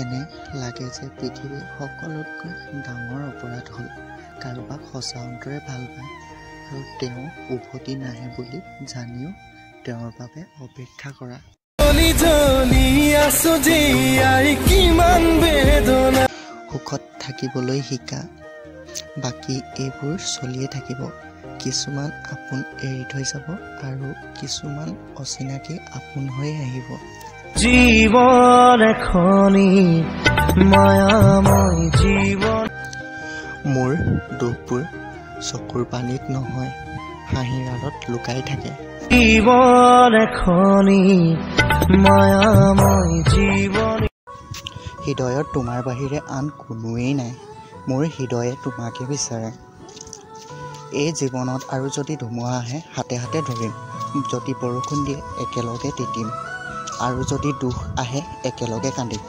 এনে লাগে যে পৃথিৱীৰ সকলোতকৈ ডাঙৰ অপৰাধ হ'ল কাৰোবাক সঁচা অন্তৰে ভাল পায় আৰু তেওঁ উভতি নাহে বুলি জানিও তেওঁৰ বাবে অপেক্ষা কৰা। সুখত থাকিবলৈ শিকা, বাকী এইবোৰ চলিয়ে থাকিব। কিছুমান আপোন এৰি থৈ যাব আৰু কিছুমান অচিনাকি আপোন হৈ আহিব। জীৱন এখনি মায়াময় জীৱন। মোৰ দুখবোৰ চকুৰ পানীত নহয়, হাঁহিৰ আঁৰত লুকাই থাকে। জীৱন এখনি মায়াময় জীৱন। হৃদয়ত তোমাৰ বাহিৰে আন কোনোৱেই নাই। মোৰ হৃদয়ে তোমাকে বিচাৰে। এই জীৱনত আৰু যদি ধুমুহা আহে হাতে হাতে ধৰিম, যদি বৰষুণ দিয়ে একেলগে তিতিম, আৰু যদি দুখ আহে একেলগে কান্দিম।